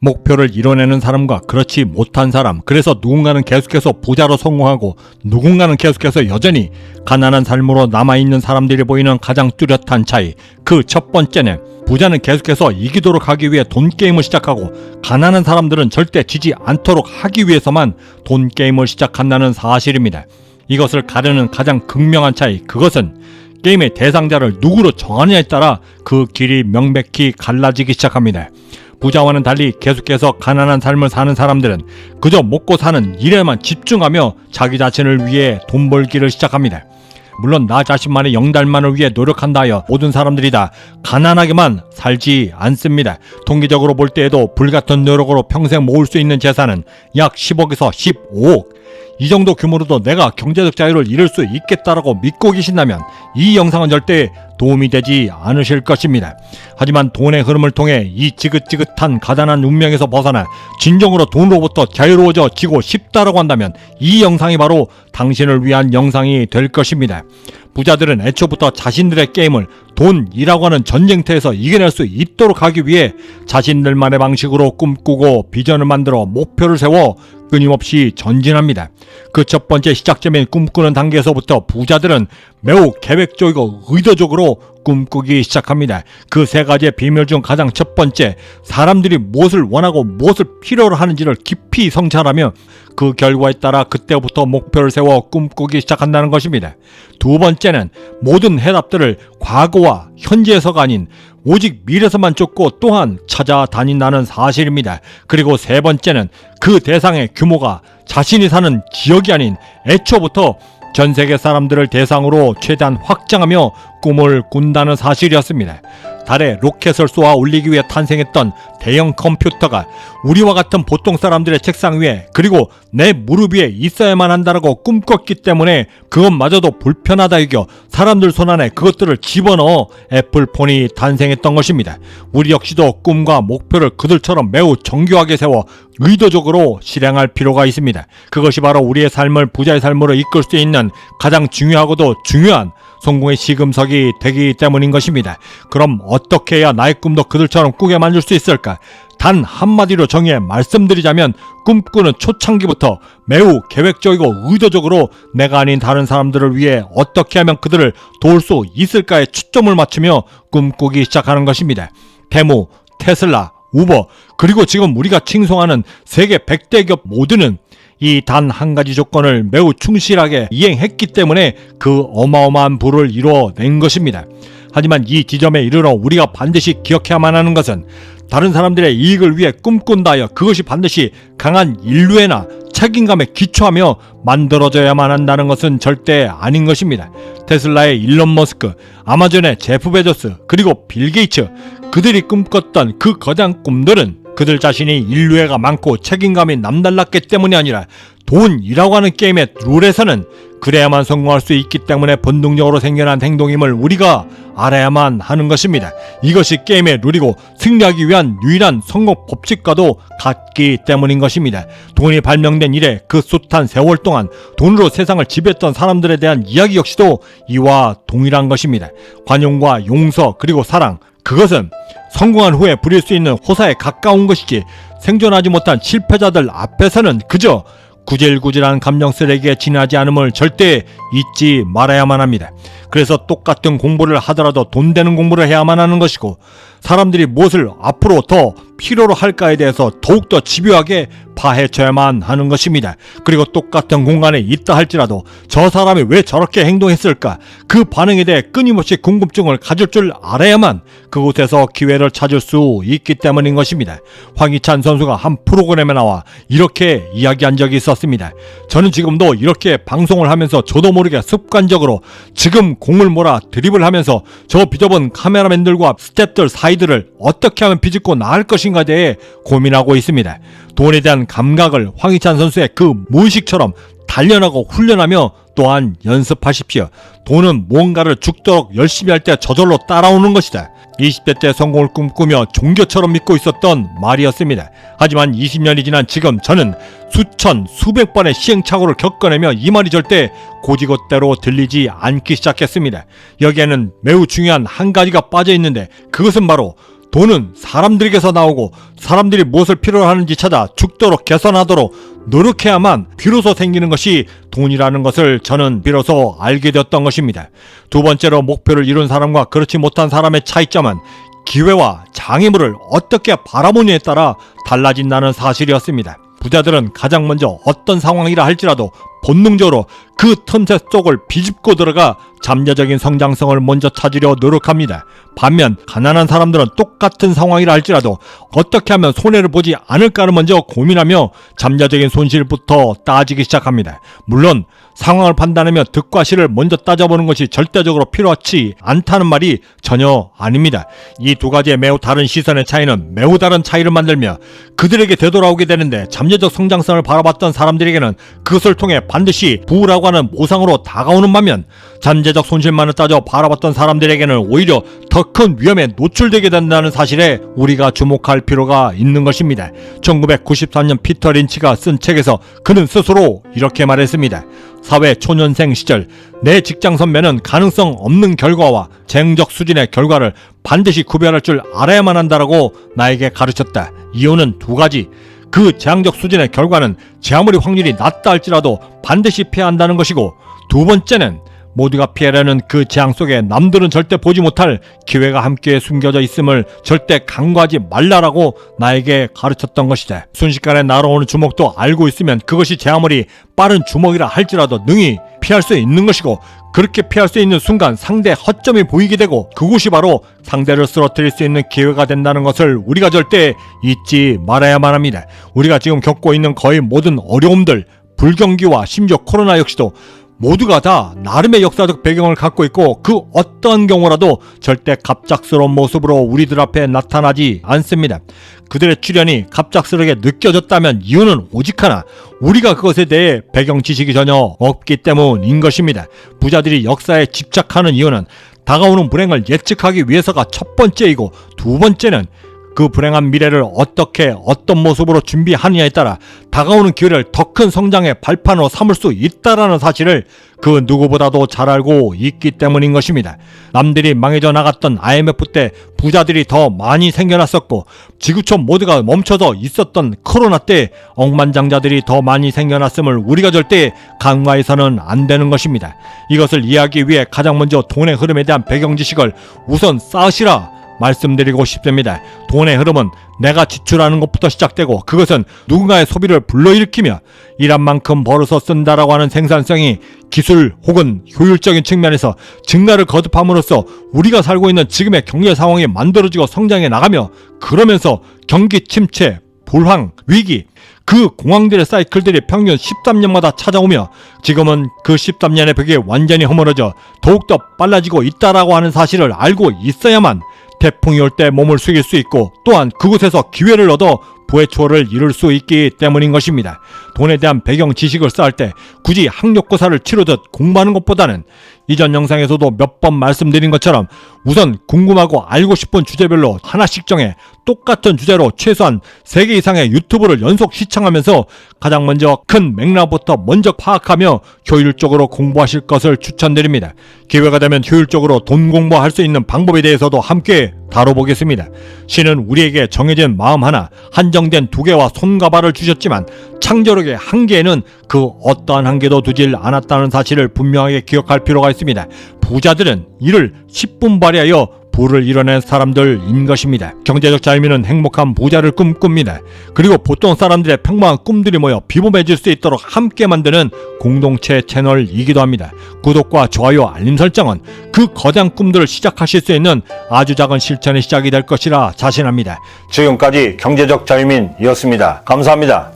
목표를 이뤄내는 사람과 그렇지 못한 사람, 그래서 누군가는 계속해서 부자로 성공하고 누군가는 계속해서 여전히 가난한 삶으로 남아있는 사람들이 보이는 가장 뚜렷한 차이, 그 첫 번째는 부자는 계속해서 이기도록 하기 위해 돈 게임을 시작하고 가난한 사람들은 절대 지지 않도록 하기 위해서만 돈 게임을 시작한다는 사실입니다. 이것을 가르는 가장 극명한 차이, 그것은 게임의 대상자를 누구로 정하느냐에 따라 그 길이 명백히 갈라지기 시작합니다. 부자와는 달리 계속해서 가난한 삶을 사는 사람들은 그저 먹고 사는 일에만 집중하며 자기 자신을 위해 돈 벌기를 시작합니다. 물론 나 자신만의 영달만을 위해 노력한다 하여 모든 사람들이 다 가난하게만 살지 않습니다. 통계적으로 볼 때에도 불같은 노력으로 평생 모을 수 있는 재산은 약 10억에서 15억. 이 정도 규모로도 내가 경제적 자유를 이룰 수 있겠다라고 믿고 계신다면 이 영상은 절대 도움이 되지 않으실 것입니다. 하지만 돈의 흐름을 통해 이 지긋지긋한 가난한 운명에서 벗어나 진정으로 돈으로부터 자유로워지고 싶다라고 한다면 이 영상이 바로 당신을 위한 영상이 될 것입니다. 부자들은 애초부터 자신들의 게임을 돈이라고 하는 전쟁터에서 이겨낼 수 있도록 하기 위해 자신들만의 방식으로 꿈꾸고 비전을 만들어 목표를 세워 끊임없이 전진합니다. 그 첫 번째 시작점인 꿈꾸는 단계에서부터 부자들은 매우 계획적이고 의도적으로 꿈꾸기 시작합니다. 그 세 가지의 비밀 중 가장 첫 번째, 사람들이 무엇을 원하고 무엇을 필요로 하는지를 깊이 성찰하며 그 결과에 따라 그때부터 목표를 세워 꿈꾸기 시작한다는 것입니다. 두 번째는 모든 해답들을 과거와 현재에서가 아닌 오직 미래에서만 쫓고 또한 찾아다닌다는 사실입니다. 그리고 세 번째는 그 대상의 규모가 자신이 사는 지역이 아닌 애초부터 전 세계 사람들을 대상으로 최대한 확장하며 꿈을 꾼다는 사실이었습니다. 달에 로켓을 쏘아 올리기 위해 탄생했던 대형 컴퓨터가 우리와 같은 보통 사람들의 책상 위에 그리고 내 무릎 위에 있어야만 한다라고 꿈꿨기 때문에 그것마저도 불편하다 여겨 사람들 손안에 그것들을 집어넣어 애플폰이 탄생했던 것입니다. 우리 역시도 꿈과 목표를 그들처럼 매우 정교하게 세워 의도적으로 실행할 필요가 있습니다. 그것이 바로 우리의 삶을 부자의 삶으로 이끌 수 있는 가장 중요하고도 중요한 성공의 시금석이 되기 때문인 것입니다. 그럼 어떻게 해야 나의 꿈도 그들처럼 꾸게 만들 수 있을까? 단 한마디로 정해 말씀드리자면 꿈꾸는 초창기부터 매우 계획적이고 의도적으로 내가 아닌 다른 사람들을 위해 어떻게 하면 그들을 도울 수 있을까에 초점을 맞추며 꿈꾸기 시작하는 것입니다. 테무, 테슬라, 우버, 그리고 지금 우리가 칭송하는 세계 100대 기업 모두는 이 단 한 가지 조건을 매우 충실하게 이행했기 때문에 그 어마어마한 부를 이뤄낸 것입니다. 하지만 이 지점에 이르러 우리가 반드시 기억해야만 하는 것은 다른 사람들의 이익을 위해 꿈꾼다 하여 그것이 반드시 강한 인류애나 책임감에 기초하며 만들어져야만 한다는 것은 절대 아닌 것입니다. 테슬라의 일론 머스크, 아마존의 제프 베조스, 그리고 빌 게이츠, 그들이 꿈꿨던 그 거대한 꿈들은 그들 자신이 인류애가 많고 책임감이 남달랐기 때문이 아니라 돈이라고 하는 게임의 룰에서는 그래야만 성공할 수 있기 때문에 본능적으로 생겨난 행동임을 우리가 알아야만 하는 것입니다. 이것이 게임의 룰이고 승리하기 위한 유일한 성공 법칙과도 같기 때문인 것입니다. 돈이 발명된 이래 그 숱한 세월 동안 돈으로 세상을 지배했던 사람들에 대한 이야기 역시도 이와 동일한 것입니다. 관용과 용서 그리고 사랑, 그것은 성공한 후에 부릴 수 있는 호사에 가까운 것이지 생존하지 못한 실패자들 앞에서는 그저 구질구질한 감정 쓰레기에 지나지 않음을 절대 잊지 말아야만 합니다. 그래서 똑같은 공부를 하더라도 돈 되는 공부를 해야만 하는 것이고 사람들이 무엇을 앞으로 더 필요로 할까에 대해서 더욱더 집요하게 파헤쳐야만 하는 것입니다. 그리고 똑같은 공간에 있다 할지라도 저 사람이 왜 저렇게 행동했을까, 그 반응에 대해 끊임없이 궁금증을 가질 줄 알아야만 그곳에서 기회를 찾을 수 있기 때문인 것입니다. 황희찬 선수가 한 프로그램에 나와 이렇게 이야기한 적이 있었습니다. 저는 지금도 이렇게 방송을 하면서 저도 모르게 습관적으로 지금 공을 몰아 드리블 하면서 저 비좁은 카메라맨들과 스태프들 사이들을 어떻게 하면 비집고 나을 것인가에 대해 고민하고 있습니다. 돈에 대한 감각을 황희찬 선수의 그 무의식처럼 단련하고 훈련하며 또한 연습하십시오. 돈은 무언가를 죽도록 열심히 할 때 저절로 따라오는 것이다. 20대 때 성공을 꿈꾸며 종교처럼 믿고 있었던 말이었습니다. 하지만 20년이 지난 지금 저는 수천 수백 번의 시행착오를 겪어내며 이 말이 절대 고지것대로 들리지 않기 시작했습니다. 여기에는 매우 중요한 한 가지가 빠져 있는데 그것은 바로 돈은 사람들에게서 나오고 사람들이 무엇을 필요로 하는지 찾아 죽도록 개선하도록 노력해야만 비로소 생기는 것이 돈이라는 것을 저는 비로소 알게 되었던 것입니다. 두 번째로 목표를 이룬 사람과 그렇지 못한 사람의 차이점은 기회와 장애물을 어떻게 바라보느냐에 따라 달라진다는 사실이었습니다. 부자들은 가장 먼저 어떤 상황이라 할지라도 본능적으로 그 틈새 속을 비집고 들어가 잠재적인 성장성을 먼저 찾으려 노력합니다. 반면 가난한 사람들은 똑같은 상황이라 할지라도 어떻게 하면 손해를 보지 않을까를 먼저 고민하며 잠재적인 손실부터 따지기 시작합니다. 물론 상황을 판단하며 득과 실을 먼저 따져보는 것이 절대적으로 필요하지 않다는 말이 전혀 아닙니다. 이 두 가지의 매우 다른 시선의 차이는 매우 다른 차이를 만들며 그들에게 되돌아오게 되는데, 잠재적 성장성을 바라봤던 사람들에게는 그것을 통해 반드시 부라고 하는 보상으로 다가오는 반면, 잠재적 손실만을 따져 바라봤던 사람들에게는 오히려 더 큰 위험에 노출되게 된다는 사실에 우리가 주목할 필요가 있는 것입니다. 1993년 피터 린치가 쓴 책에서 그는 스스로 이렇게 말했습니다. 사회 초년생 시절 내 직장 선배는 가능성 없는 결과와 재능적 수준의 결과를 반드시 구별할 줄 알아야만 한다라고 나에게 가르쳤다. 이유는 두 가지. 그 재앙적 수준의 결과는 제 아무리 확률이 낮다 할지라도 반드시 피해야 한다는 것이고, 두 번째는 모두가 피하려는 그 재앙 속에 남들은 절대 보지 못할 기회가 함께 숨겨져 있음을 절대 간과하지 말라라고 나에게 가르쳤던 것이다. 순식간에 날아오는 주먹도 알고 있으면 그것이 제 아무리 빠른 주먹이라 할지라도 능히 피할 수 있는 것이고, 그렇게 피할 수 있는 순간 상대의 허점이 보이게 되고 그곳이 바로 상대를 쓰러뜨릴 수 있는 기회가 된다는 것을 우리가 절대 잊지 말아야만 합니다. 우리가 지금 겪고 있는 거의 모든 어려움들, 불경기와 심지어 코로나 역시도 모두가 다 나름의 역사적 배경을 갖고 있고 그 어떤 경우라도 절대 갑작스러운 모습으로 우리들 앞에 나타나지 않습니다. 그들의 출현이 갑작스럽게 느껴졌다면 이유는 오직 하나, 우리가 그것에 대해 배경 지식이 전혀 없기 때문인 것입니다. 부자들이 역사에 집착하는 이유는 다가오는 불행을 예측하기 위해서가 첫 번째이고, 두 번째는 그 불행한 미래를 어떻게 어떤 모습으로 준비하느냐에 따라 다가오는 기회를 더 큰 성장의 발판으로 삼을 수 있다라는 사실을 그 누구보다도 잘 알고 있기 때문인 것입니다. 남들이 망해져 나갔던 IMF 때 부자들이 더 많이 생겨났었고, 지구촌 모두가 멈춰서 있었던 코로나 때 억만장자들이 더 많이 생겨났음을 우리가 절대 간과해서는 안 되는 것입니다. 이것을 이해하기 위해 가장 먼저 돈의 흐름에 대한 배경 지식을 우선 쌓으시라 말씀드리고 싶습니다. 돈의 흐름은 내가 지출하는 것부터 시작되고, 그것은 누군가의 소비를 불러일으키며 일한 만큼 벌어서 쓴다라고 하는 생산성이 기술 혹은 효율적인 측면에서 증가를 거듭함으로써 우리가 살고 있는 지금의 경제 상황이 만들어지고 성장해 나가며, 그러면서 경기 침체, 불황, 위기, 그 공황들의 사이클들이 평균 13년마다 찾아오며 지금은 그 13년의 벽이 완전히 허물어져 더욱더 빨라지고 있다라고 하는 사실을 알고 있어야만 태풍이 올 때 몸을 숙일 수 있고, 또한 그곳에서 기회를 얻어 부의 초월을 이룰 수 있기 때문인 것입니다. 돈에 대한 배경 지식을 쌓을 때 굳이 학력고사를 치르듯 공부하는 것보다는 이전 영상에서도 몇 번 말씀드린 것처럼 우선 궁금하고 알고 싶은 주제별로 하나씩 정해 똑같은 주제로 최소한 3개 이상의 유튜브를 연속 시청하면서 가장 먼저 큰 맥락부터 먼저 파악하며 효율적으로 공부하실 것을 추천드립니다. 기회가 되면 효율적으로 돈 공부할 수 있는 방법에 대해서도 함께 다뤄보겠습니다. 신은 우리에게 정해진 마음 하나, 한정된 2개와 손과 발을 주셨지만 창조력의 한계에는 그 어떠한 한계도 두질 않았다는 사실을 분명하게 기억할 필요가 있습니다. 부자들은 이를 10분 발휘하여 부를 이뤄낸 사람들인 것입니다. 경제적 자유민은 행복한 부자를 꿈꿉니다. 그리고 보통 사람들의 평범한 꿈들이 모여 비범해질 수 있도록 함께 만드는 공동체 채널이기도 합니다. 구독과 좋아요, 알림 설정은 그 거대한 꿈들을 시작하실 수 있는 아주 작은 실천의 시작이 될 것이라 자신합니다. 지금까지 경제적 자유민이었습니다. 감사합니다.